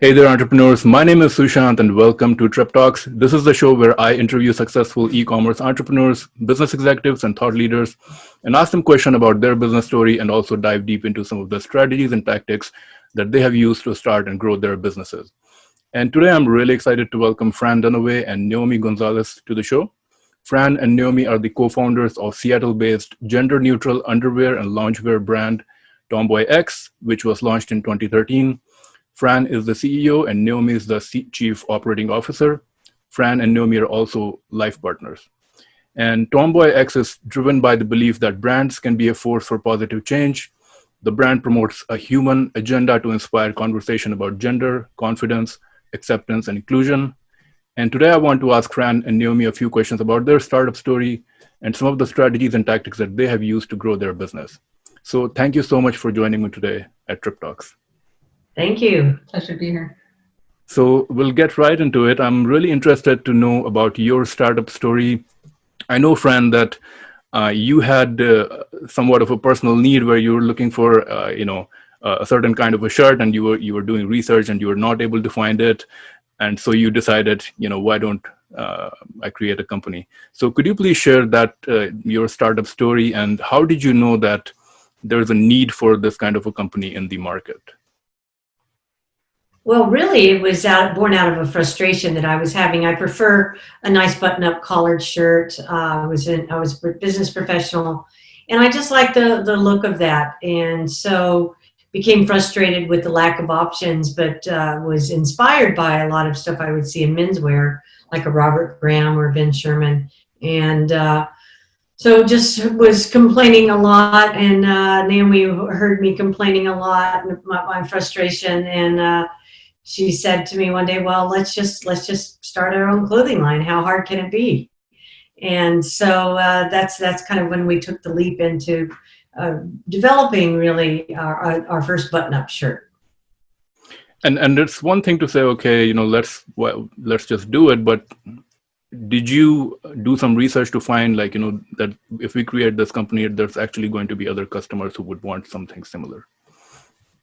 Hey there, entrepreneurs. My name is Sushant, and welcome to TrepTalks. This is the show where I interview successful e-commerce entrepreneurs, business executives, and thought leaders, and ask them questions about their business story and also dive deep into some of the strategies and tactics that they have used to start and grow their businesses. And today I'm really excited to welcome Fran Dunaway and Naomi Gonzalez to the show. Fran and Naomi are the co-founders of Seattle-based gender-neutral underwear and loungewear brand TomboyX, which was launched in 2013. Fran is the CEO and Naomi is the Chief Operating Officer. Fran and Naomi are also life partners. And TomboyX is driven by the belief that brands can be a force for positive change. The brand promotes a human agenda to inspire conversation about gender, confidence, acceptance, and inclusion. And today I want to ask Fran and Naomi a few questions about their startup story and some of the strategies and tactics that they have used to grow their business. So thank you so much for joining me today at TrepTalks. Thank you. Pleasure to be here. So we'll get right into it. I'm really interested to know about your startup story. I know, Fran, that you had somewhat of a personal need where you were looking for, a certain kind of a shirt, and you were doing research and you were not able to find it, and so you decided, why don't I create a company? So could you please share that your startup story, and how did you know that there's a need for this kind of a company in the market? Well, really, it was born out of a frustration that I was having. I prefer a nice button-up collared shirt. I was a business professional, and I just liked the look of that. And so became frustrated with the lack of options, but was inspired by a lot of stuff I would see in menswear, like a Robert Graham or Ben Sherman. And so just was complaining a lot, and Naomi heard me complaining a lot, my frustration, and she said to me one day, well, let's just start our own clothing line. How hard can it be? And so that's kind of when we took the leap into developing really our first button-up shirt. And it's one thing to say, okay, let's just do it. But did you do some research to find, that if we create this company, there's actually going to be other customers who would want something similar?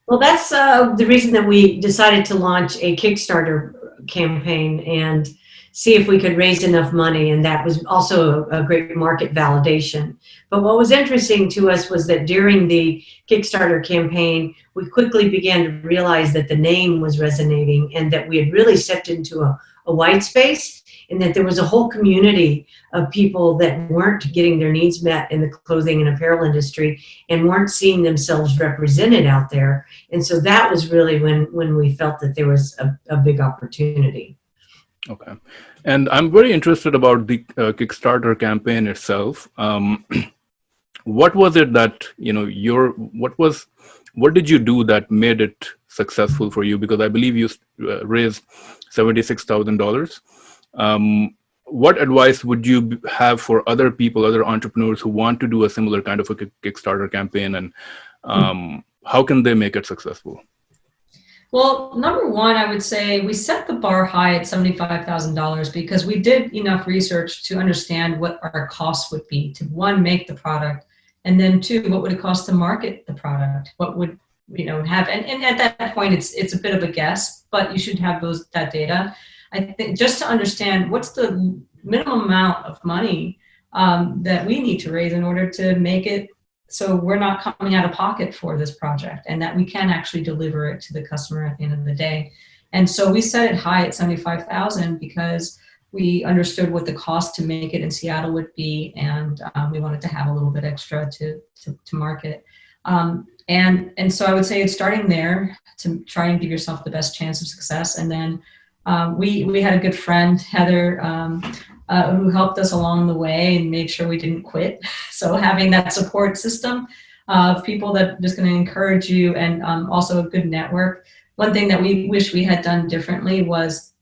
Well, that's the reason that we decided to launch a Kickstarter campaign and see if we could raise enough money, and that was also a great market validation. But what was interesting to us was that during the Kickstarter campaign, we quickly began to realize that the name was resonating and that we had really stepped into a white space, and that there was a whole community of people that weren't getting their needs met in the clothing and apparel industry and weren't seeing themselves represented out there. And so that was really when we felt that there was a big opportunity. Okay. And I'm very interested about the Kickstarter campaign itself. What was it that, what did you do that made it successful for you? Because I believe you raised $76,000. What advice would you have for other people, other entrepreneurs who want to do a similar kind of a Kickstarter campaign, and how can they make it successful? Well, number one, I would say we set the bar high at $75,000 because we did enough research to understand what our costs would be to, one, make the product, and then two, what would it cost to market the product? What would have, and at that point, it's a bit of a guess, but you should have that data. I think just to understand what's the minimum amount of money that we need to raise in order to make it so we're not coming out of pocket for this project, and that we can actually deliver it to the customer at the end of the day. And so we set it high at $75,000 because we understood what the cost to make it in Seattle would be, and we wanted to have a little bit extra to market. And so I would say it's starting there to try and give yourself the best chance of success. And then we had a good friend, Heather, who helped us along the way and made sure we didn't quit. So having that support system of people that are just going to encourage you, and also a good network. One thing that we wish we had done differently was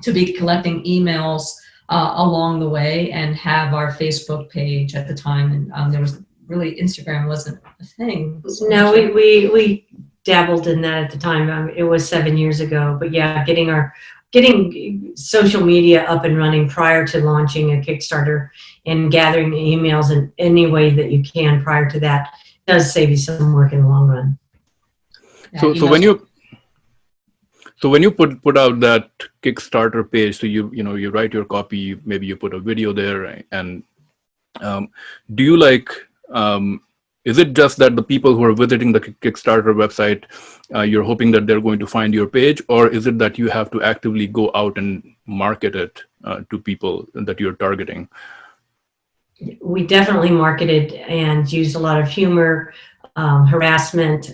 to be collecting emails along the way and have our Facebook page at the time. And there was really, Instagram wasn't a thing. No, we dabbled in that at the time. It was 7 years ago, but yeah, getting social media up and running prior to launching a Kickstarter and gathering emails in any way that you can prior to that does save you some work in the long run. So So when you put out that Kickstarter page, so you write your copy, maybe you put a video there, right? And do you is it just that the people who are visiting the Kickstarter website, you're hoping that they're going to find your page, or is it that you have to actively go out and market it to people that you're targeting? We definitely marketed and used a lot of humor, harassment,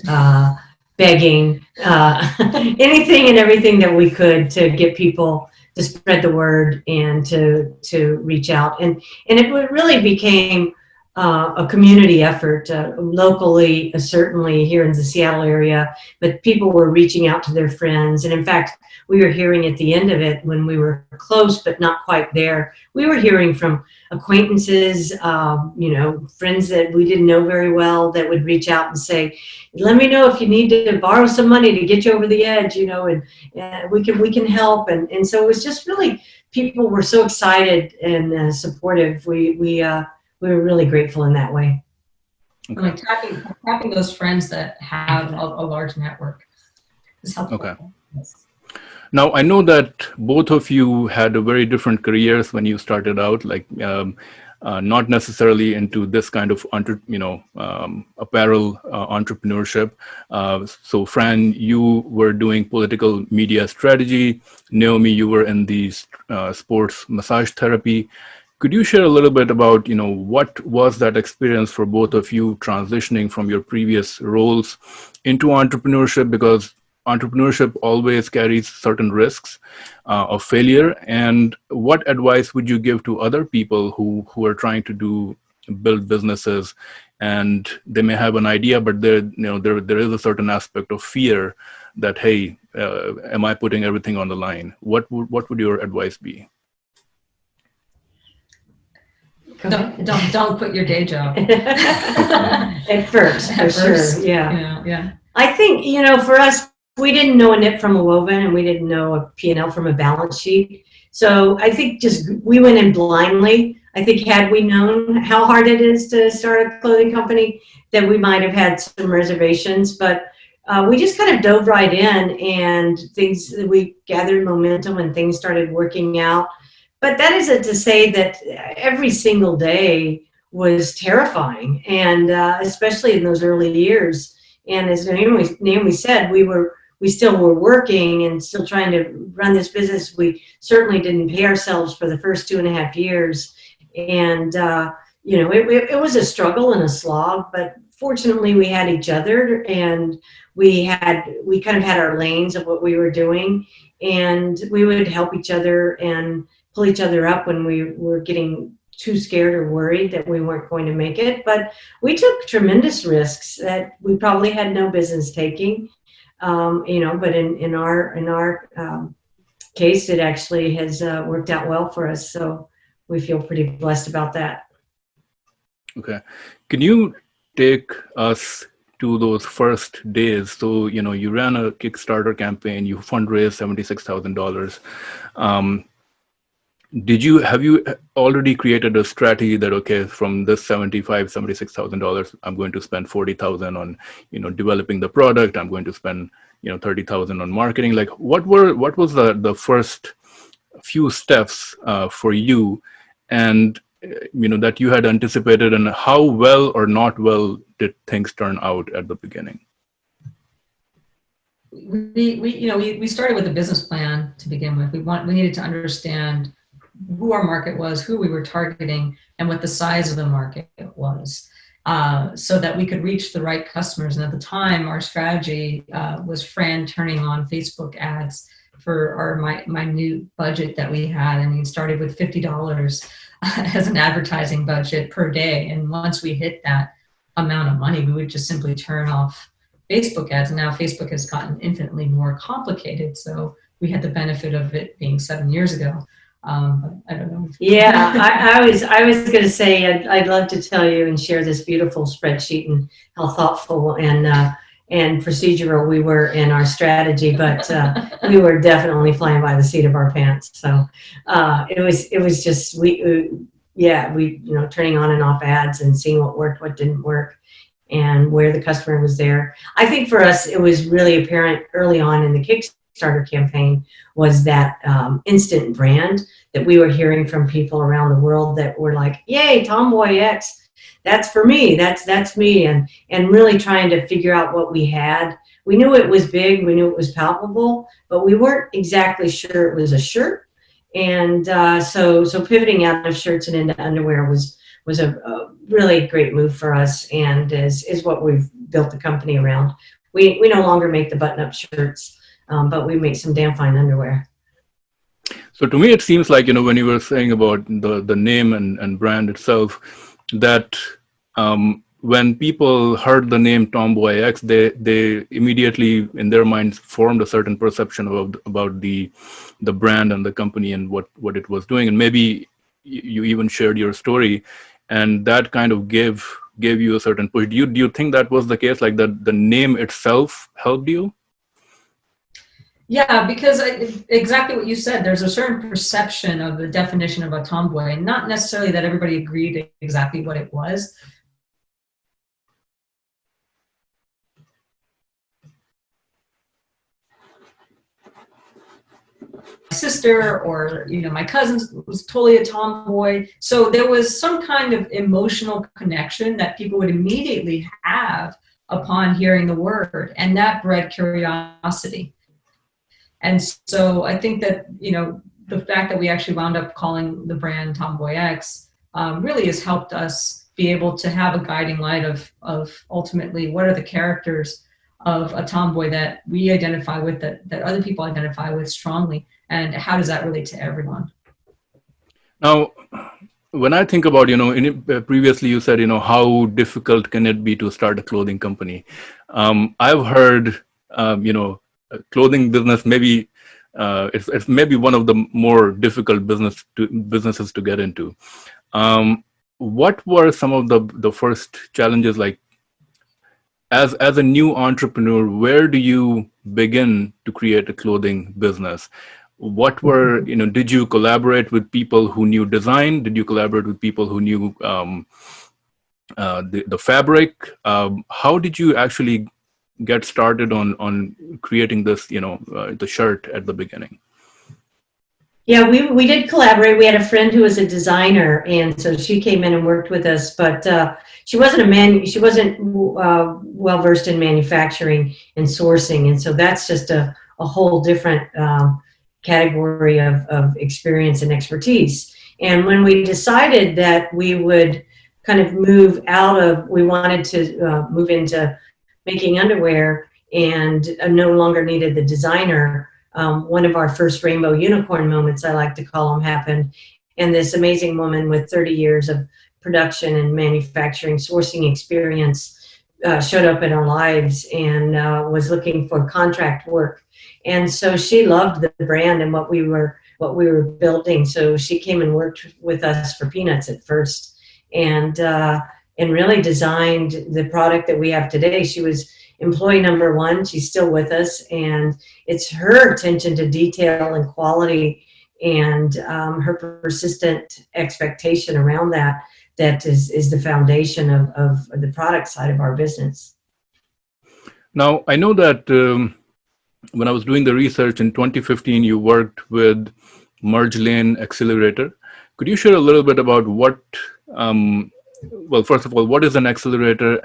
begging, anything and everything that we could to get people to spread the word and to reach out. And it really became a community effort locally, certainly here in the Seattle area, but people were reaching out to their friends. And in fact, we were hearing at the end of it, when we were close but not quite there, we were hearing from acquaintances, friends that we didn't know very well, that would reach out and say, let me know if you need to borrow some money to get you over the edge, and we can help. And so it was just really, people were so excited and supportive. We were really grateful in that way. Okay. Like tapping those friends that have a large network is helpful. Okay. Now, I know that both of you had a very different careers when you started out, not necessarily into this kind of apparel entrepreneurship. So Fran, you were doing political media strategy. Naomi, you were in the sports massage therapy. Could you share a little bit about, what was that experience for both of you transitioning from your previous roles into entrepreneurship? Because entrepreneurship always carries certain risks of failure. And what advice would you give to other people who are trying to build businesses, and they may have an idea, but there is a certain aspect of fear that, hey, am I putting everything on the line? What would your advice be? Don't quit your day job. At first, for sure. Yeah. I think, for us, we didn't know a knit from a woven, and we didn't know a P&L from a balance sheet. So I think just we went in blindly. I think had we known how hard it is to start a clothing company, then we might have had some reservations. But we just kind of dove right in, and we gathered momentum and things started working out. But that isn't to say that every single day was terrifying, and especially in those early years. And as Naomi said, we still were working and still trying to run this business. We certainly didn't pay ourselves for the first 2.5 years. And, it was a struggle and a slog, but fortunately we had each other, and we kind of had our lanes of what we were doing, and we would help each other and pull each other up when we were getting too scared or worried that we weren't going to make it. But we took tremendous risks that we probably had no business taking. But in our case, it actually has worked out well for us. So we feel pretty blessed about that. Okay. Can you take us to those first days? So, you ran a Kickstarter campaign, you fundraised $76,000. Have you already created a strategy that, okay, from this $76,000, I'm going to spend $40,000 on, developing the product. I'm going to spend, $30,000 on marketing. Like, what was the first few steps for you, and that you had anticipated, and how well or not well did things turn out at the beginning? We started with a business plan to begin with. We needed to understand who our market was, who we were targeting, and what the size of the market was, so that we could reach the right customers. And at the time, our strategy was Fran turning on Facebook ads for my new budget that we had. And we started with $50 as an advertising budget per day. And once we hit that amount of money, we would just simply turn off Facebook ads. And now Facebook has gotten infinitely more complicated. So we had the benefit of it being 7 years ago. But I don't know. Yeah, I was going to say I'd love to tell you and share this beautiful spreadsheet and how thoughtful and procedural we were in our strategy, but we were definitely flying by the seat of our pants. So it was just we turning on and off ads and seeing what worked, what didn't work, and where the customer was there. I think for us it was really apparent early on in the Kickstarter Kickstarter campaign was that instant brand that we were hearing from people around the world that were like, yay, TomboyX, that's for me, that's me, and really trying to figure out what we had. We knew it was big, we knew it was palpable, but we weren't exactly sure it was a shirt. And so pivoting out of shirts and into underwear was a really great move for us, and is what we've built the company around. We no longer make the button-up shirts, but we make some damn fine underwear. So to me, it seems like, when you were saying about the name and brand itself, that when people heard the name TomboyX, they immediately in their minds formed a certain perception about the brand and the company and what it was doing. And maybe you even shared your story, and that kind of gave you a certain push. Do you think that was the case, like the name itself helped you? Yeah, because exactly what you said, there's a certain perception of the definition of a tomboy, and not necessarily that everybody agreed exactly what it was. My sister or my cousin was totally a tomboy, so there was some kind of emotional connection that people would immediately have upon hearing the word, and that bred curiosity. And so I think that the fact that we actually wound up calling the brand TomboyX really has helped us be able to have a guiding light of ultimately what are the characters of a tomboy that we identify with, that other people identify with strongly, and how does that relate to everyone? Now, when I think about, previously you said, how difficult can it be to start a clothing company? I've heard, clothing business, maybe it's maybe one of the more difficult businesses to get into. What were some of the first challenges, like as a new entrepreneur? Where do you begin to create a clothing business? What were, did you collaborate with people who knew design? Did you collaborate with people who knew the fabric? How did you actually get started on creating this, the shirt at the beginning? Yeah, we did collaborate. We had a friend who was a designer, and so she came in and worked with us. But she wasn't well versed in manufacturing and sourcing, and so that's just a whole different category of experience and expertise. And when we decided that we would kind of we wanted to move into making underwear and no longer needed the designer, one of our first rainbow unicorn moments, I like to call them, happened. And this amazing woman with 30 years of production and manufacturing sourcing experience showed up in our lives and was looking for contract work. And so she loved the brand and what we were building. So she came and worked with us for peanuts at first, and really designed the product that we have today. She was employee number one. She's still with us, and it's her attention to detail and quality and her persistent expectation around that is the foundation of the product side of our business. Now, I know that when I was doing the research in 2015, you worked with Merge Lane Accelerator. Could you share a little bit about what, well, first of all, what is an accelerator?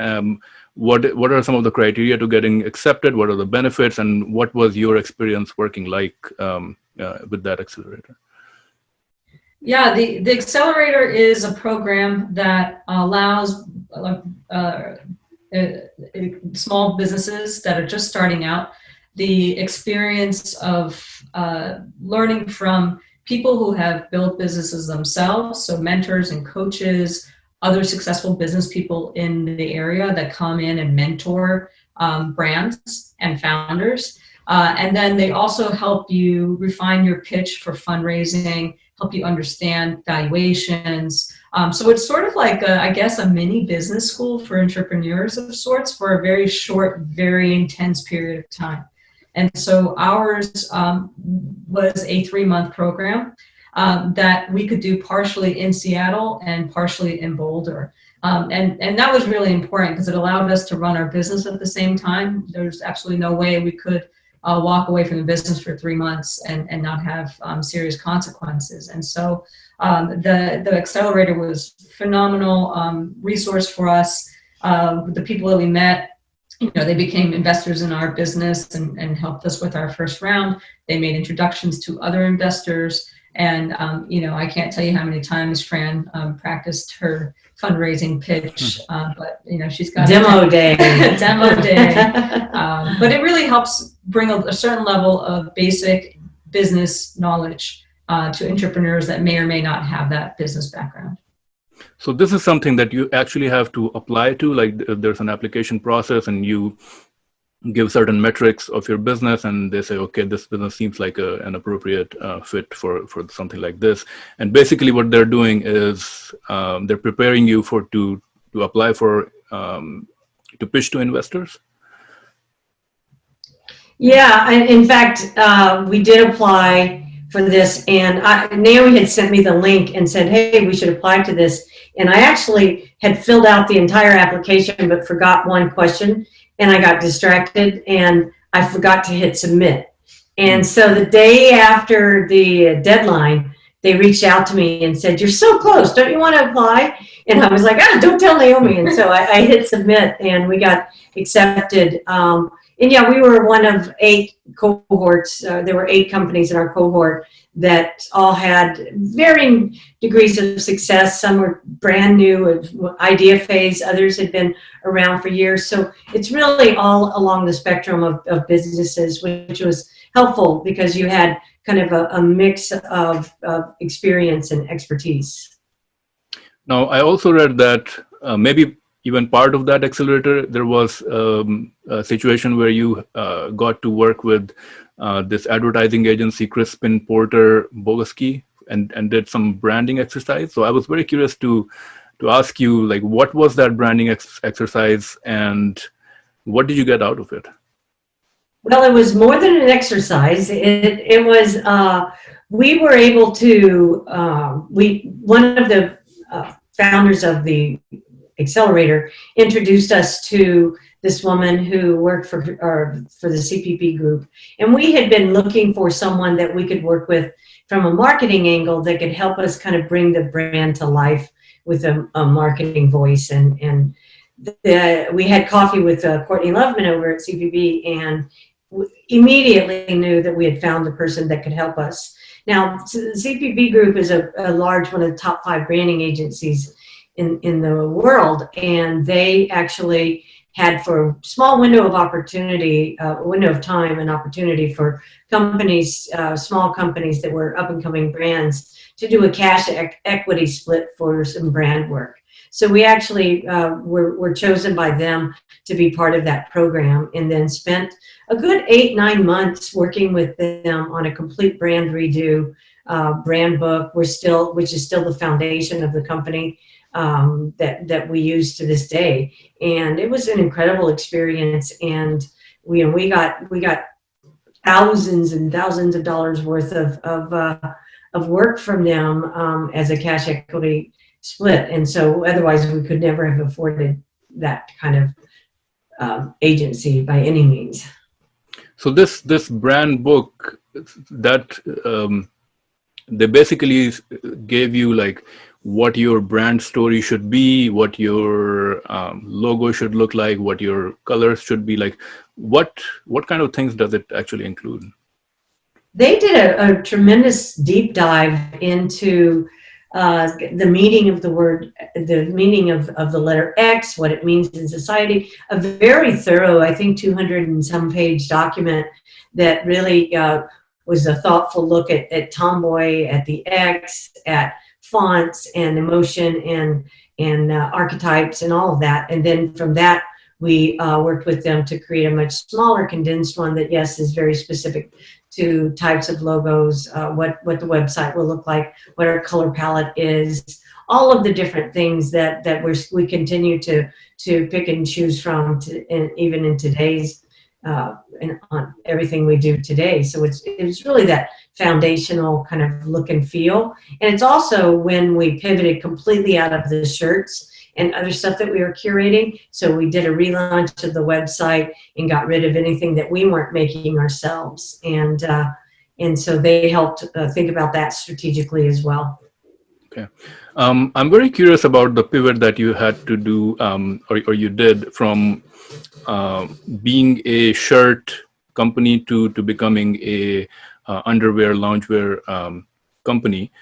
What are some of the criteria to getting accepted? What are the benefits? And what was your experience working like with that accelerator? Yeah, the Accelerator is a program that allows small businesses that are just starting out the experience of learning from people who have built businesses themselves, so mentors and coaches, other successful business people in the area that come in and mentor brands and founders. And then they also help you refine your pitch for fundraising, help you understand valuations. So it's sort of like, I guess, a mini business school for entrepreneurs of sorts for a very short, very intense period of time. And so ours was a 3-month program that we could do partially in Seattle and partially in Boulder. And that was really important because it allowed us to run our business at the same time. There's absolutely no way we could walk away from the business for 3 months and not have serious consequences. And so the Accelerator was phenomenal resource for us. The people that we met, they became investors in our business and helped us with our first round. They made introductions to other investors. And, I can't tell you how many times Fran practiced her fundraising pitch, but, she's got demo day. Demo day. But it really helps bring a certain level of basic business knowledge to entrepreneurs that may or may not have that business background. So this is something that you actually have to apply to, like there's an application process and you give certain metrics of your business and they say, okay, this business seems like an appropriate fit for something like this. And basically what they're doing is they're preparing you to apply for, to pitch to investors. Yeah, in fact, we did apply for this, and Naomi had sent me the link and said, hey, we should apply to this. And I actually had filled out the entire application, but forgot one question, and I got distracted, and I forgot to hit submit. And so the day after the deadline, they reached out to me and said, you're so close, don't you want to apply? And I was like, don't tell Naomi. And so I hit submit, and we got accepted. And yeah, we were one of 8 cohorts. There were 8 companies in our cohort that all had varying degrees of success. Some were brand new, idea phase. Others had been around for years. So it's really all along the spectrum of businesses, which was helpful because you had kind of a mix of experience and expertise. Now, I also read that maybe even part of that accelerator, there was a situation where you got to work with this advertising agency, Crispin Porter Bogoski, and did some branding exercise. So I was very curious to ask you, like, what was that branding exercise and what did you get out of it? Well, it was more than an exercise. It was, we were able to, one of the founders of the Accelerator introduced us to this woman who worked for the CPP group. And we had been looking for someone that we could work with from a marketing angle that could help us kind of bring the brand to life with a marketing voice. And we had coffee with Courtney Loveman over at CPP and immediately knew that we had found the person that could help us. Now, the CPP group is a large, one of the top 5 branding agencies in the world, and they actually had for a small window of opportunity, window of time and opportunity for companies, small companies that were up and coming brands to do a cash equity split for some brand work. So we actually were chosen by them to be part of that program and then spent a good 8-9 months working with them on a complete brand redo, brand book, which is still the foundation of the company. That we use to this day, and it was an incredible experience. And we got thousands and thousands of dollars worth of work from them as a cash equity split. And so otherwise we could never have afforded that kind of agency by any means. So this brand book that they basically gave you like what your brand story should be, what your logo should look like, what your colors should be like. What kind of things does it actually include? They did a tremendous deep dive into the meaning of the word, the meaning of the letter X, what it means in society. A very thorough, I think 200 and some page document that really was a thoughtful look at Tomboy, at the X, at fonts and emotion and archetypes and all of that. And then from that, we worked with them to create a much smaller condensed one that, yes, is very specific to types of logos, what the website will look like, what our color palette is, all of the different things that we continue to pick and choose from, and even in today's and on everything we do today. So it's really that foundational kind of look and feel. And it's also when we pivoted completely out of the shirts and other stuff that we were curating. So we did a relaunch of the website and got rid of anything that we weren't making ourselves. And so they helped think about that strategically as well. Okay. I'm very curious about the pivot that you had to do, or you did, from being a shirt company to becoming a underwear, loungewear company.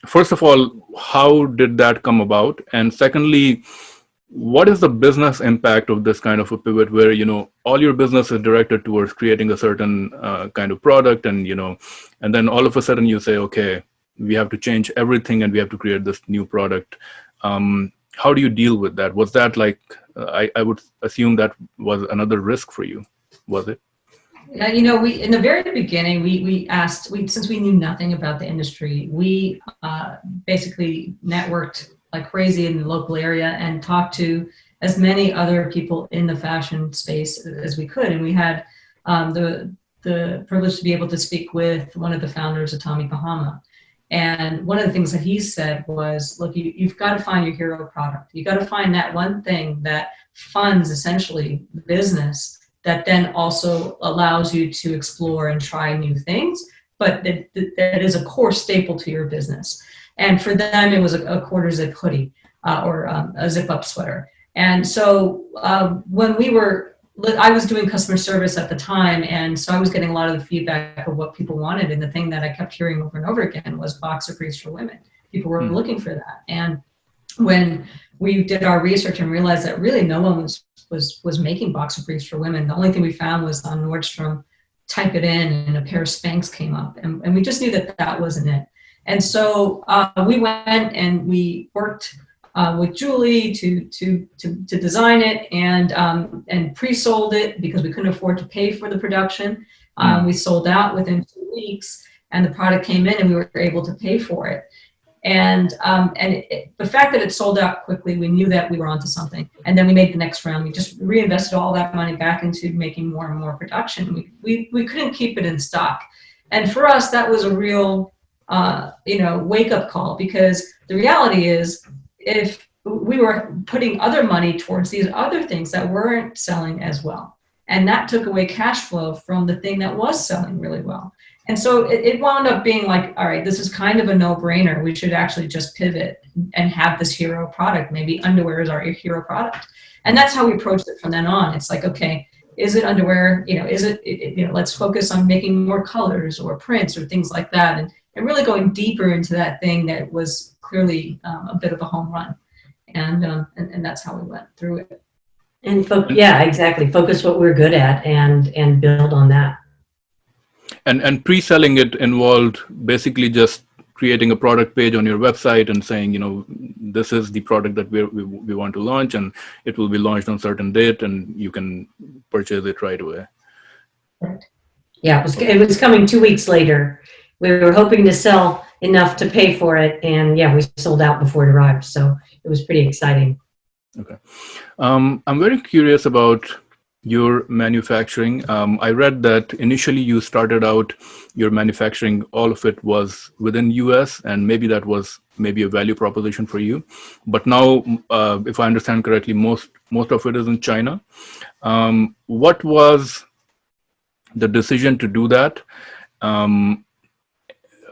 First of all, how did that come about? And secondly, what is the business impact of this kind of a pivot where, all your business is directed towards creating a certain kind of product, and, and then all of a sudden you say, okay, we have to change everything and we have to create this new product. How do you deal with that? Was that like, I would assume that was another risk for you, was it? Yeah, we in the very beginning, we asked, since we knew nothing about the industry, we basically networked like crazy in the local area and talked to as many other people in the fashion space as we could. And we had the privilege to be able to speak with one of the founders of Tommy Bahama. And one of the things that he said was, look, you've got to find your hero product. You've got to find that one thing that funds essentially the business, that then also allows you to explore and try new things, but that is a core staple to your business. And for them, it was a quarter zip hoodie or a zip up sweater. And so when I was doing customer service at the time, and so I was getting a lot of the feedback of what people wanted. And the thing that I kept hearing over and over again was boxer briefs for women. People were looking for that. And when we did our research and realized that really no one was making boxer briefs for women, the only thing we found was on Nordstrom, type it in and a pair of Spanx came up. And we just knew that wasn't it. And so we went and we worked with Julie to design it and pre-sold it because we couldn't afford to pay for the production. We sold out within 2 weeks, and the product came in, and we were able to pay for it. And the fact that it sold out quickly, we knew that we were onto something. And then we made the next round. We just reinvested all that money back into making more and more production. We couldn't keep it in stock, and for us, that was a real wake-up call, because the reality is, if we were putting other money towards these other things that weren't selling as well, and that took away cash flow from the thing that was selling really well. And so it wound up being like, all right, this is kind of a no-brainer. We should actually just pivot and have this hero product. Maybe underwear is our hero product. And that's how we approached it from then on. It's like, okay, is it underwear? Let's focus on making more colors or prints or things like that. And really going deeper into that thing that was clearly a bit of a home run. And that's how we went through it. And exactly. Focus what we're good at and build on that. And pre-selling it involved basically just creating a product page on your website and saying, this is the product that we want to launch, and it will be launched on a certain date, and you can purchase it right away. Right. Yeah, it was coming 2 weeks later. We were hoping to sell enough to pay for it, and we sold out before it arrived. So it was pretty exciting. Okay. I'm very curious about your manufacturing. I read that initially you started out your manufacturing, all of it was within US, and maybe that was a value proposition for you. But now, if I understand correctly, most of it is in China. What was the decision to do that?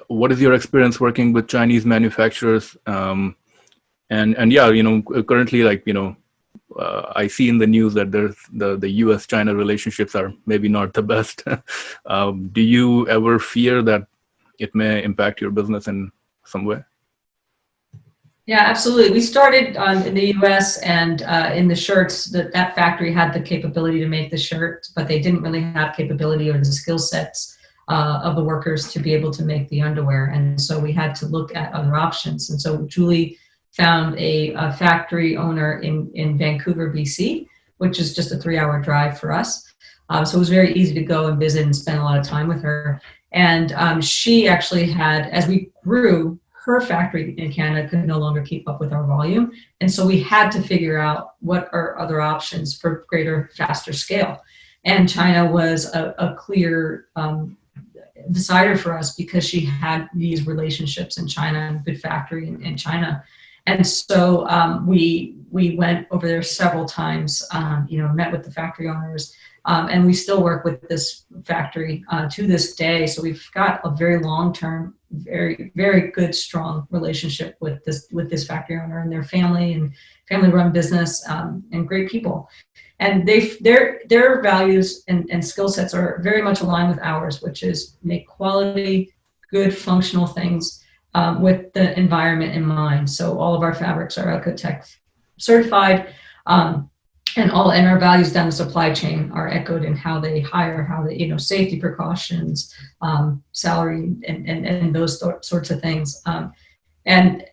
What is your experience working with Chinese manufacturers? Currently, I see in the news that there's the US-China relationships are maybe not the best. Do you ever fear that it may impact your business in some way? Yeah, absolutely. We started in the US, and in the shirts, that factory had the capability to make the shirt, but they didn't really have capability or the skill sets of the workers to be able to make the underwear. And so we had to look at other options. And so Julie found a factory owner in Vancouver, BC, which is just a 3-hour drive for us. So it was very easy to go and visit and spend a lot of time with her. And she actually had, as we grew, her factory in Canada could no longer keep up with our volume. And so we had to figure out what are other options for greater, faster scale. And China was a clear decider for us because she had these relationships in China and good factory in China. And so we went over there several times, met with the factory owners, and we still work with this factory to this day. So we've got a very long-term, very, very good, strong relationship with this factory owner and their family and family-run business, and great people. And their values and skill sets are very much aligned with ours, which is make quality, good, functional things with the environment in mind. So all of our fabrics are Ecotech certified, and our values down the supply chain are echoed in how they hire, how they, safety precautions, salary, and those sorts of things. And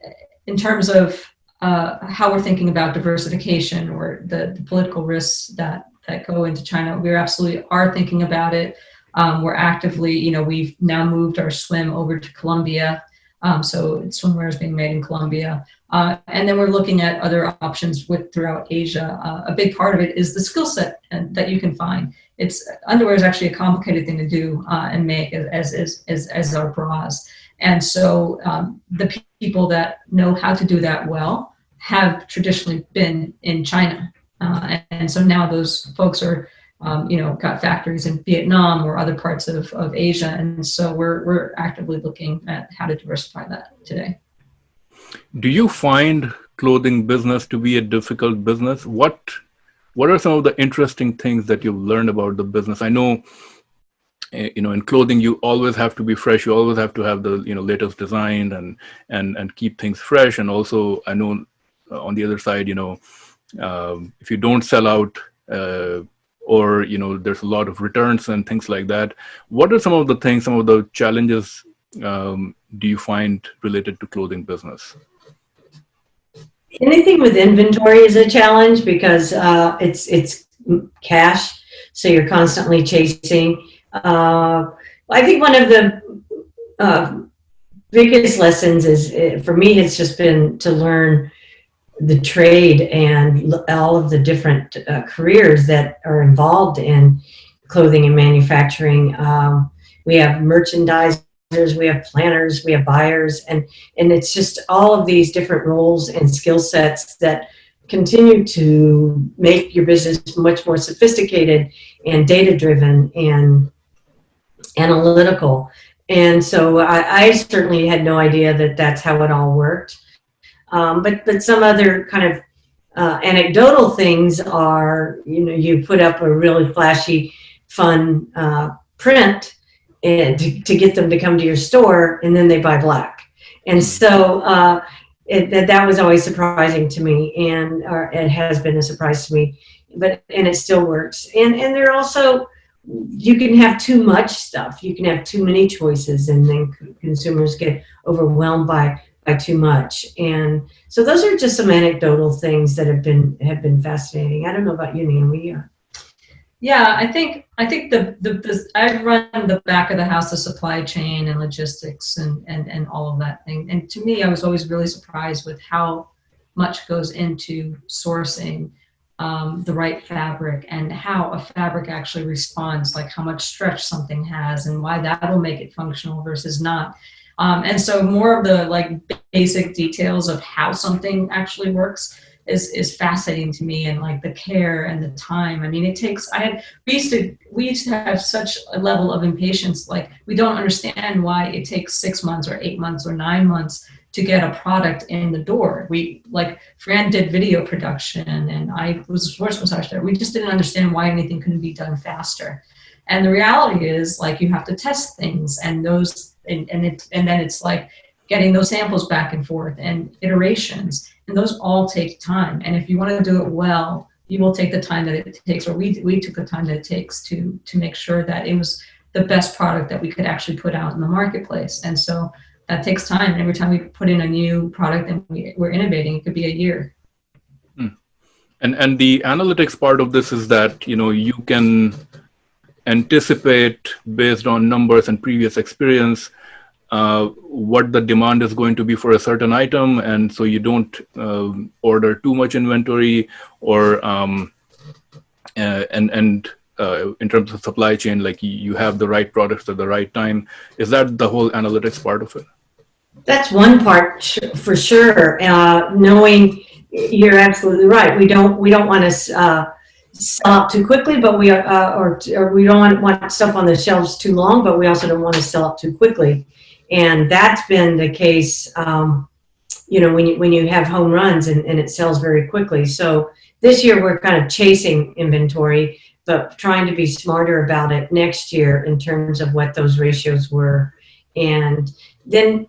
in terms of how we're thinking about diversification or the political risks that go into China, we absolutely are thinking about it. We're actively, we've now moved our swim over to Colombia. So swimwear is being made in Colombia. And then we're looking at other options throughout Asia. A big part of it is the skill set that you can find. Underwear is actually a complicated thing to do and make as our bras. And so the people that know how to do that well have traditionally been in China. And so now those folks are, got factories in Vietnam or other parts of Asia. And so we're actively looking at how to diversify that today. Do you find clothing business to be a difficult business? What are some of the interesting things that you've learned about the business? I know, in clothing, you always have to be fresh. You always have to have the, latest design and keep things fresh. And also, I know on the other side, if you don't sell out, or, there's a lot of returns and things like that. What are some of the challenges do you find related to clothing business? Anything with inventory is a challenge because it's cash, so you're constantly chasing. I think one of the biggest lessons is, for me, it's just been to learn the trade and all of the different careers that are involved in clothing and manufacturing. We have merchandisers, we have planners, we have buyers, and it's just all of these different roles and skill sets that continue to make your business much more sophisticated and data-driven and analytical. And so I certainly had no idea that that's how it all worked. But some other kind of anecdotal things are, you put up a really flashy, fun print and to get them to come to your store, and then they buy black. And so that was always surprising to me, and it has been a surprise to me. And it still works. And there also, you can have too much stuff. You can have too many choices, and then consumers get overwhelmed by too much. And so those are just some anecdotal things that have been fascinating. I don't know about you, Naomi. Yeah, I think I've run the back of the house, the supply chain and logistics and all of that thing. And to me, I was always really surprised with how much goes into sourcing the right fabric and how a fabric actually responds, like how much stretch something has and why that will make it functional versus not. And so more of the basic details of how something actually works is fascinating to me, and the care and the time. I mean, we used to have such a level of impatience. We don't understand why it takes 6 months or 8 months or 9 months to get a product in the door. Fran did video production and I was a sports massage there. We just didn't understand why anything couldn't be done faster. And the reality is, you have to test things, and those, and then it's getting those samples back and forth and iterations, and those all take time. And if you want to do it well, you will take the time that it takes, or we took the time that it takes to make sure that it was the best product that we could actually put out in the marketplace. And so that takes time. And every time we put in a new product and we're innovating, it could be a year. And the analytics part of this is that, you can anticipate based on numbers and previous experience what the demand is going to be for a certain item, and so you don't order too much inventory, or and in terms of supply chain, like you have the right products at the right time? Is that the whole analytics part of it? That's one part for sure. Knowing you're absolutely right. We don't want to sell out too quickly, but or we don't want stuff on the shelves too long, but we also don't want to sell out too quickly. And that's been the case, when you have home runs and it sells very quickly. So this year we're kind of chasing inventory, but trying to be smarter about it next year in terms of what those ratios were. And then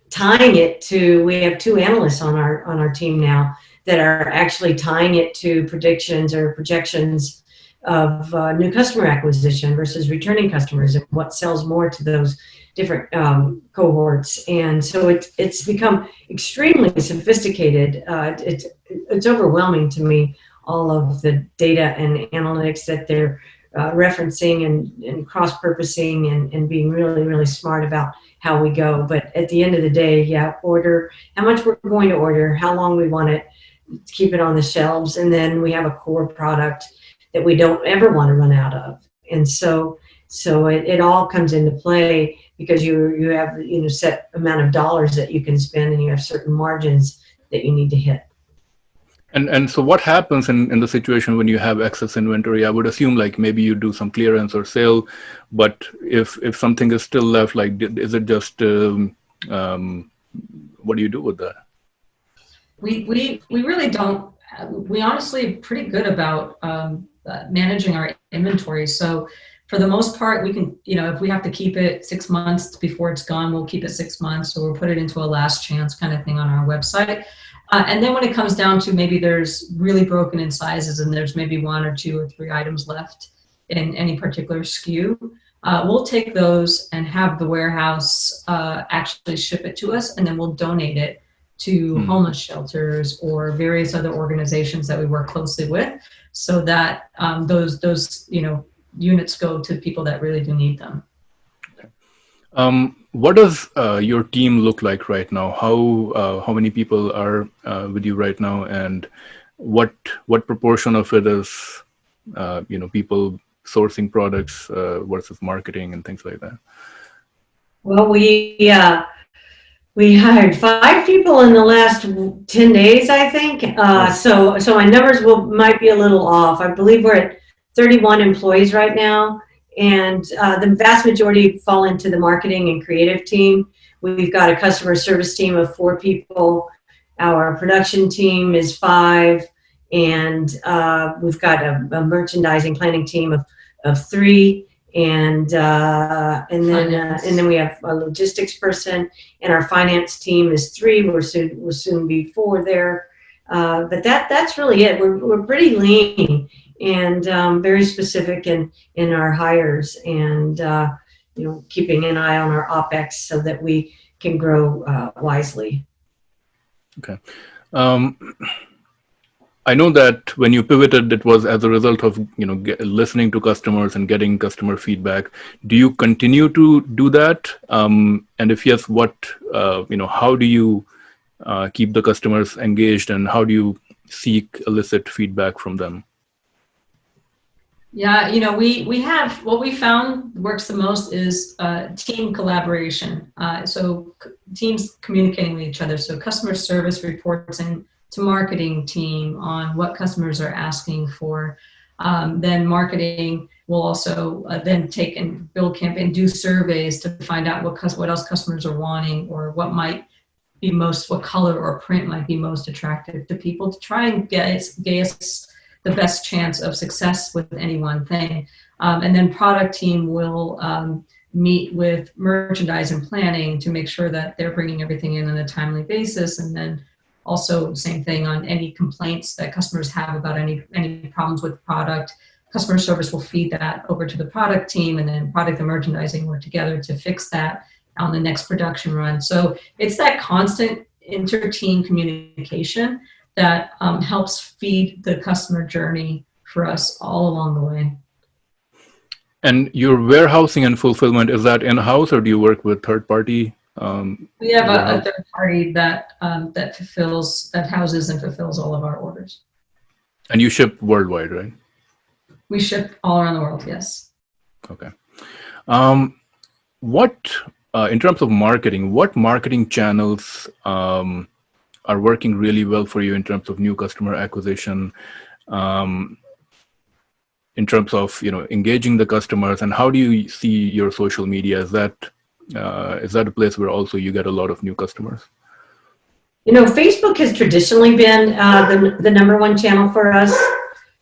tying it to, we have 2 analysts on our team now that are actually tying it to predictions or projections of new customer acquisition versus returning customers and what sells more to those different cohorts. And so it's become extremely sophisticated. It's overwhelming to me, all of the data and analytics that they're referencing and cross-purposing and being really, really smart about how we go. But at the end of the day, order how much we're going to order, how long we want it, keep it on the shelves, and then we have a core product that we don't ever want to run out of. And so it all comes into play because you have set amount of dollars that you can spend, and you have certain margins that you need to hit. And so what happens in the situation when you have excess inventory? I would assume like maybe you do some clearance or sale, but if something is still left, like is it just what do you do with that? We really don't. We honestly are pretty good about managing our inventory. So for the most part, we can, if we have to keep it 6 months before it's gone, we'll keep it 6 months, or we'll put it into a last chance kind of thing on our website. And then when it comes down to maybe there's really broken in sizes and there's maybe 1 or 2 or 3 items left in any particular SKU, we'll take those and have the warehouse actually ship it to us, and then we'll donate it to homeless shelters or various other organizations that we work closely with, so that those units go to people that really do need them. Okay. What does your team look like right now? How many people are with you right now, and what proportion of it is people sourcing products versus marketing and things like that? Well, we hired 5 people in the last 10 days, I think. So my numbers might be a little off. I believe we're at 31 employees right now. And the vast majority fall into the marketing and creative team. We've got a customer service team of 4 people. Our production team is 5. And we've got a merchandising planning team of 3. And then we have a logistics person, and our finance team is 3. We'll soon be 4 there. But that's really it. We're pretty lean and very specific in our hires, and keeping an eye on our OpEx so that we can grow wisely. Okay. I know that when you pivoted, it was as a result of listening to customers and getting customer feedback. Do you continue to do that? And if yes, what how do you keep the customers engaged, and how do you elicit feedback from them? Yeah, we have, what we found works the most is team collaboration. So teams communicating with each other. So customer service reports in to marketing team on what customers are asking for. Then marketing will also then take and build campaign, do surveys to find out what else customers are wanting, or what might be what color or print might be most attractive to people, to try and get us the best chance of success with any one thing. And then product team will meet with merchandise and planning to make sure that they're bringing everything in on a timely basis. And then also same thing on any complaints that customers have about any problems with product. Customer service will feed that over to the product team, and then product and merchandising work together to fix that on the next production run. So it's that constant inter-team communication that helps feed the customer journey for us all along the way. And your warehousing and fulfillment, is that in-house, or do you work with third-party? We have a third party that houses and fulfills all of our orders. And you ship worldwide, right? We ship all around the world, yes. Okay. What, in terms of marketing, what marketing channels are working really well for you in terms of new customer acquisition, in terms of, engaging the customers, and how do you see your social media? Is that a place where also you get a lot of new customers? Facebook has traditionally been the number one channel for us.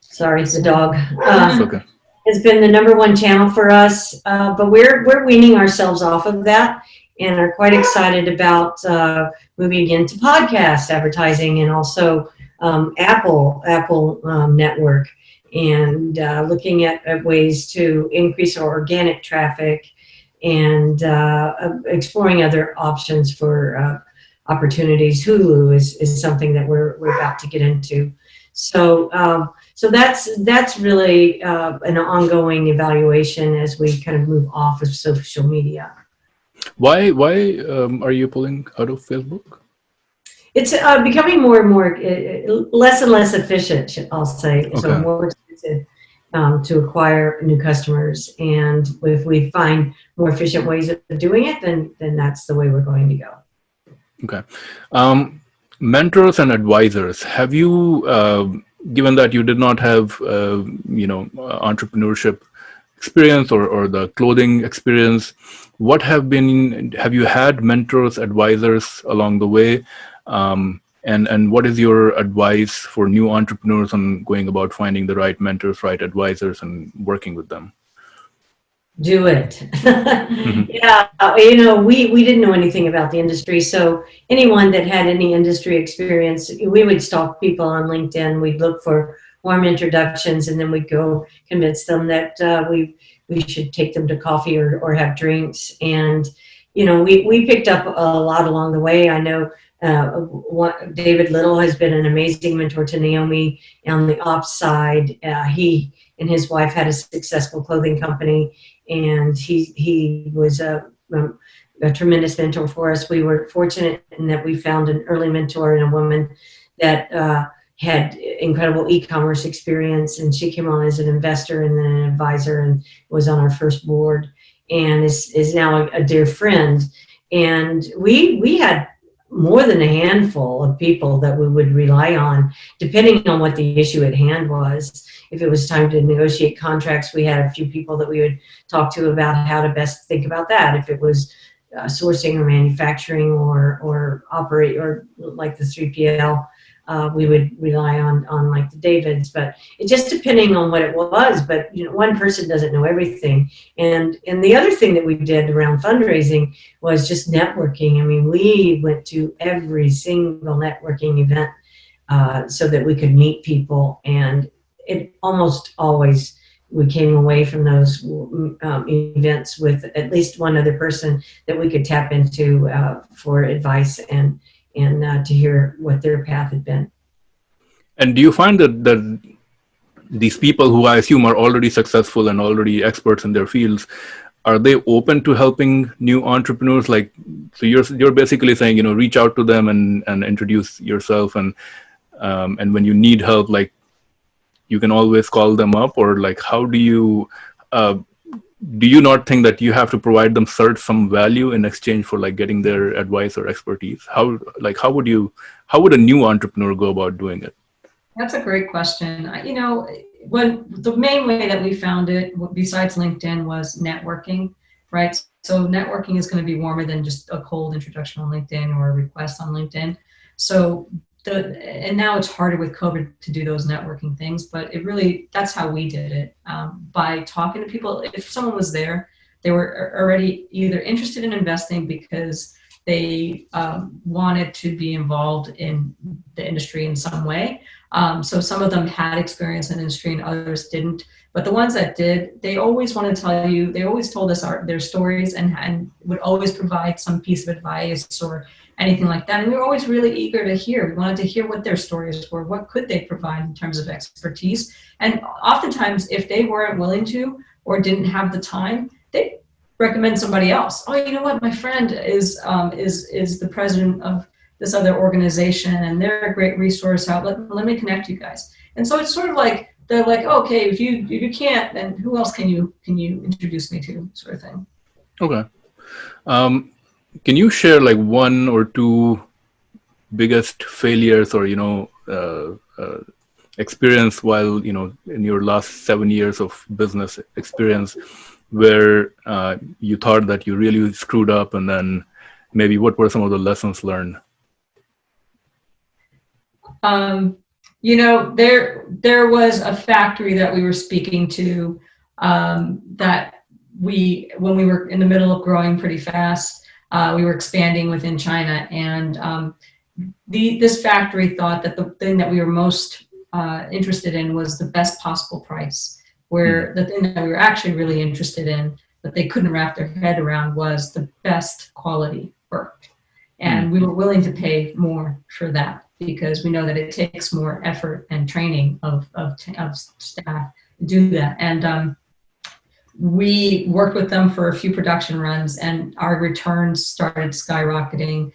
Sorry, it's a dog. It's okay. It's been the number one channel for us, but we're weaning ourselves off of that and are quite excited about moving into podcast advertising and also Apple network, and looking at ways to increase our organic traffic, and exploring other options for opportunities. Hulu is something that we're about to get into. So that's really an ongoing evaluation as we kind of move off of social media. Why are you pulling out of Facebook? It's becoming more and more less and less efficient, I'll say. Okay. So more expensive to acquire new customers, and if we find more efficient ways of doing it, then that's the way we're going to go. Okay. Mentors and advisors. Have you, given that you did not have, entrepreneurship experience or the clothing experience, have you had mentors, advisors along the way? And what is your advice for new entrepreneurs on going about finding the right mentors, right advisors, and working with them? Do it. Mm-hmm. Yeah, we didn't know anything about the industry, so anyone that had any industry experience, we would stalk people on LinkedIn. We'd look for warm introductions, and then we'd go convince them that we should take them to coffee or have drinks. And we picked up a lot along the way. I know David Little has been an amazing mentor to Naomi on the ops side. He and his wife had a successful clothing company, and he was a tremendous mentor for us. We were fortunate in that we found an early mentor in a woman that had incredible e-commerce experience, and she came on as an investor and then an advisor, and was on our first board, and is now a dear friend. And we had more than a handful of people that we would rely on, depending on what the issue at hand was. If it was time to negotiate contracts, we had a few people that we would talk to about how to best think about that. If it was sourcing or manufacturing or operate, or like the 3PL, we would rely on like the Davids, but it just depending on what it was. But one person doesn't know everything. And the other thing that we did around fundraising was just networking. I mean, we went to every single networking event so that we could meet people, and it almost always we came away from those events with at least one other person that we could tap into for advice and to hear what their path had been. And do you find that these people, who I assume are already successful and already experts in their fields, are they open to helping new entrepreneurs? Like, so you're basically saying, reach out to them and introduce yourself, and when you need help, like, you can always call them up, or like, how do you not think that you have to provide them some value in exchange for like getting their advice or expertise? How would a new entrepreneur go about doing it? That's a great question. When the main way that we found it, besides LinkedIn, was networking, right? So networking is going to be warmer than just a cold introduction on LinkedIn or a request on LinkedIn. So and now it's harder with COVID to do those networking things, but that's how we did it. By talking to people. If someone was there, they were already either interested in investing because they wanted to be involved in the industry in some way. So some of them had experience in the industry and others didn't. But the ones that did, they always want to tell you, they always told us their stories and would always provide some piece of advice or anything like that. And we were always really eager to hear. We wanted to hear what their stories were. What could they provide in terms of expertise? And oftentimes, if they weren't willing to or didn't have the time, they recommend somebody else. Oh, you know what? My friend is the president of this other organization, and they're a great resource out. Let me connect you guys. And so it's sort of like they're like, okay, if you can't, then who else can you introduce me to, sort of thing. Okay. Can you share like one or two biggest failures or, experience while, in your last 7 years of business experience where you thought that you really screwed up, and then maybe what were some of the lessons learned? There was a factory that we were speaking to that when we were in the middle of growing pretty fast, we were expanding within China, and this factory thought that the thing that we were most interested in was the best possible price, where the thing that we were actually really interested in that they couldn't wrap their head around was the best quality work. And we were willing to pay more for that because we know that it takes more effort and training of staff to do that. And we worked with them for a few production runs, and our returns started skyrocketing.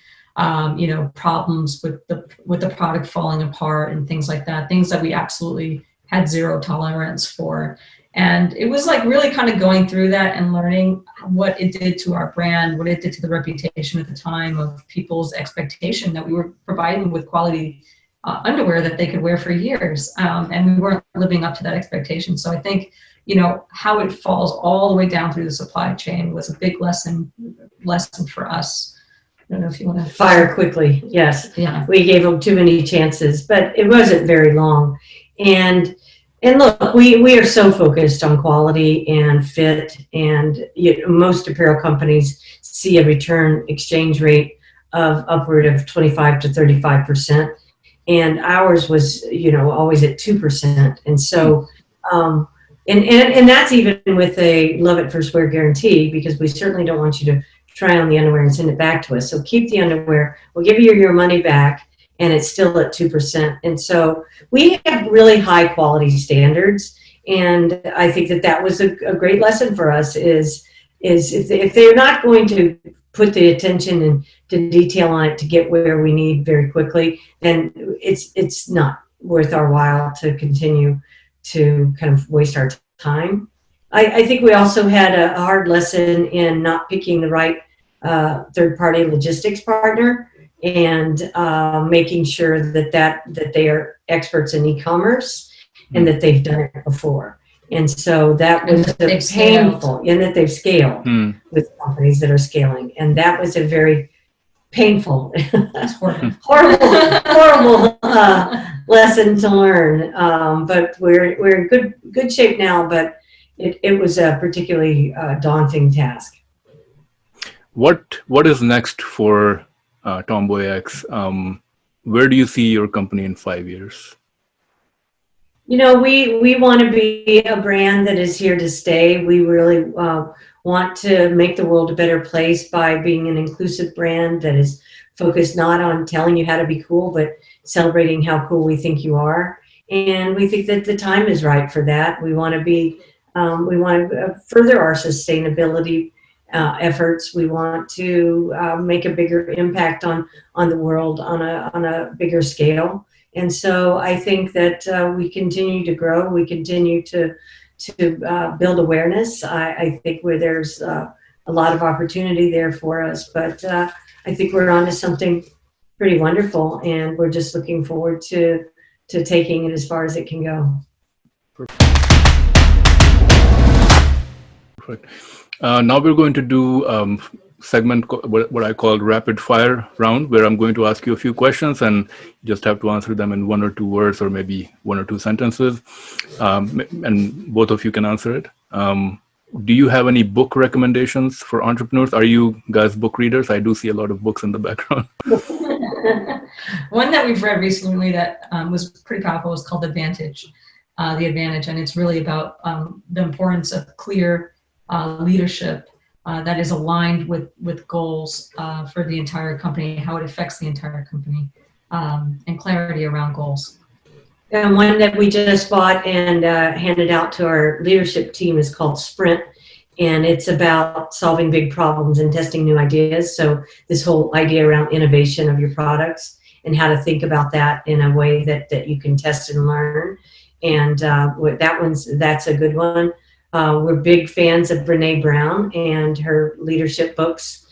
Problems with the product falling apart and things like that, things that we absolutely had zero tolerance for. And it was like really kind of going through that and learning what it did to our brand, what it did to the reputation at the time of people's expectation that we were providing with quality underwear that they could wear for years. And we weren't living up to that expectation. So I think, how it falls all the way down through the supply chain was a big lesson for us. I don't know if you want to fire quickly. Yes. Yeah. We gave them too many chances, but it wasn't very long. And look, we are so focused on quality and fit, and most apparel companies see a return exchange rate of upward of 25 to 35%. And ours was, always at 2%. And so, and that's even with a love at first wear guarantee, because we certainly don't want you to try on the underwear and send it back to us. So keep the underwear. We'll give you your money back, and it's still at 2%. And so we have really high quality standards. And I think that was a great lesson for us is if they're not going to put the attention and to detail on it to get where we need very quickly, then it's not worth our while to continue to kind of waste our time. I think we also had a hard lesson in not picking the right third-party logistics partner, and making sure that they are experts in e-commerce and that they've done it before. And so that was painful, and that they've scaled with companies that are scaling. And that was a very painful, horrible lesson to learn. But we're in good shape now, but it was a particularly daunting task. What is next for TomboyX? Where do you see your company in 5 years? We want to be a brand that is here to stay. We really want to make the world a better place by being an inclusive brand that is focused not on telling you how to be cool, but celebrating how cool we think you are. And we think that the time is right for that. We want to further our sustainability efforts. We want to make a bigger impact on the world on a bigger scale. And so I think that we continue to grow. We continue to build awareness. I think where there's a lot of opportunity there for us. But I think we're on to something pretty wonderful, and we're just looking forward to taking it as far as it can go. Perfect. Now we're going to do segment what I call rapid fire round, where I'm going to ask you a few questions and you just have to answer them in 1 or 2 words, or maybe 1 or 2 sentences, and both of you can answer it. Do you have any book recommendations for entrepreneurs? Are you guys book readers? I do see a lot of books in the background. One that we've read recently that was pretty powerful is called The Advantage, and it's really about the importance of clear leadership that is aligned with goals for the entire company, how it affects the entire company, and clarity around goals. And one that we just bought and handed out to our leadership team is called Sprint, and it's about solving big problems and testing new ideas. So this whole idea around innovation of your products and how to think about that in a way that you can test and learn. and that's a good one. We're big fans of Brene Brown and her leadership books.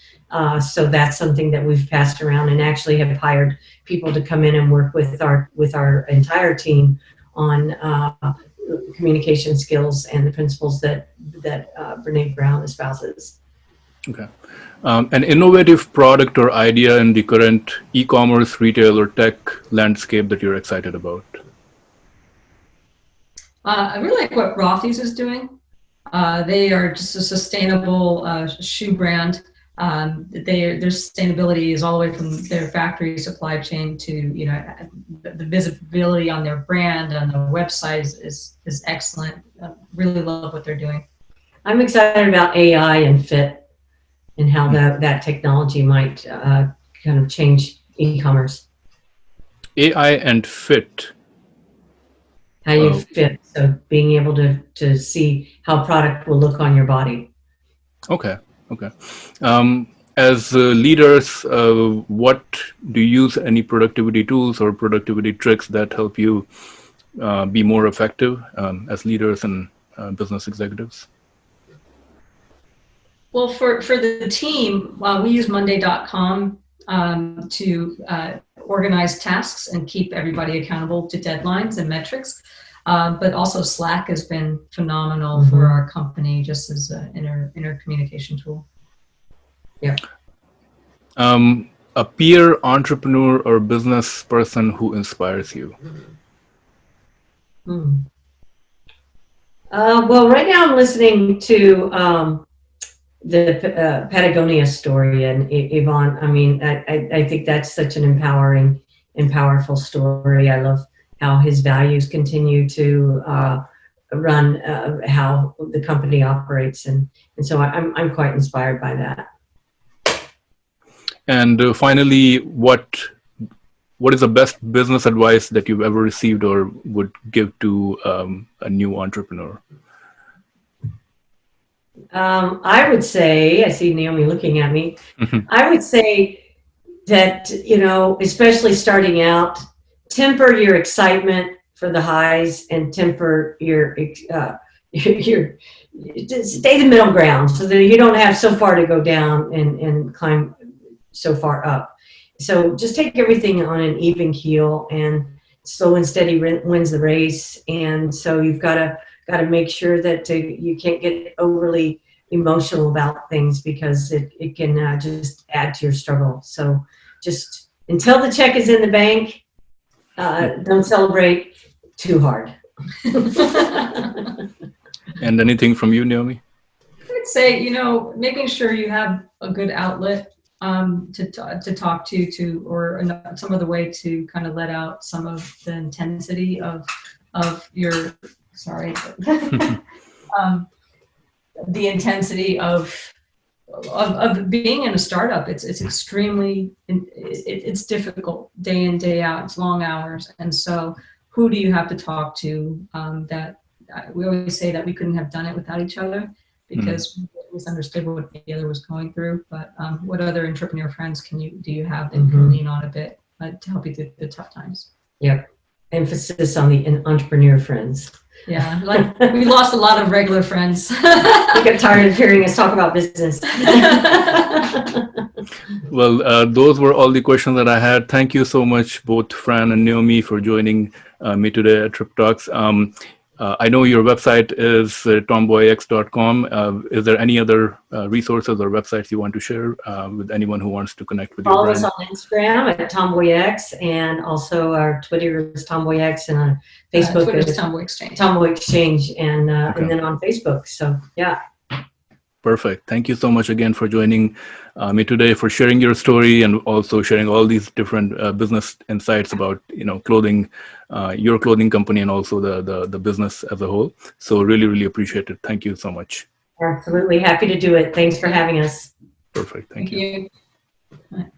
So that's something that we've passed around and actually have hired people to come in and work with our entire team on communication skills and the principles that Brene Brown espouses. Okay. An innovative product or idea in the current e-commerce, retail, or tech landscape that you're excited about? I really like what Rothy's is doing. They are just a sustainable shoe brand. Their sustainability is all the way from their factory supply chain to, you know, the visibility on their brand and the website is excellent. Really love what they're doing. I'm excited about AI and fit and how that technology might kind of change e-commerce. AI and fit. How you fit, so being able to see how product will look on your body. Okay. As leaders, what do you use any productivity tools or productivity tricks that help you be more effective as leaders and business executives? Well, for the team, we use Monday.com to organize tasks and keep everybody accountable to deadlines and metrics. But also Slack has been phenomenal for our company just as an inner communication tool. Yeah. A peer entrepreneur or business person who inspires you? Well, right now I'm listening to the Patagonia story and Yvonne. I mean, I think that's such an empowering and powerful story. I love how his values continue to run how the company operates, and so I'm quite inspired by that. And finally, what is the best business advice that you've ever received or would give to a new entrepreneur? I would say, I see Naomi looking at me. I would say that, you know, especially starting out, temper your excitement for the highs and temper your stay the middle ground so that you don't have so far to go down and climb so far up. So just take everything on an even keel, and slow and steady wins the race. And so you've got to make sure that you can't get overly emotional about things because it can just add to your struggle. So just until the check is in the bank, don't celebrate too hard. And anything from you, Naomi? I would say, you know, making sure you have a good outlet to talk to or some other way to kind of let out some of the intensity of your, sorry, the intensity of being in a startup. It's extremely, it's difficult day in, day out. It's long hours. And so who do you have to talk to that we always say that we couldn't have done it without each other because we misunderstood what the other was going through. But what other entrepreneur friends do you have that you can lean on a bit to help you through the tough times? Yep. Emphasis on the entrepreneur friends. Yeah, like we lost a lot of regular friends. You get tired of hearing us talk about business. Well, those were all the questions that I had. Thank you so much, both Fran and Naomi, for joining me today at TrepTalks. I know your website is TomboyX.com. Is there any other resources or websites you want to share with anyone who wants to connect with your brand? Follow us on Instagram at TomboyX, and also our Twitter is TomboyX, and on Facebook Twitter is Tomboy Exchange. Tomboy Exchange, and then on Facebook. So yeah. Perfect. Thank you so much again for joining me today, for sharing your story and also sharing all these different business insights about, you know, clothing, your clothing company, and also the business as a whole. So really, really appreciate it. Thank you so much. Absolutely happy to do it. Thanks for having us. Perfect. Thank you. you.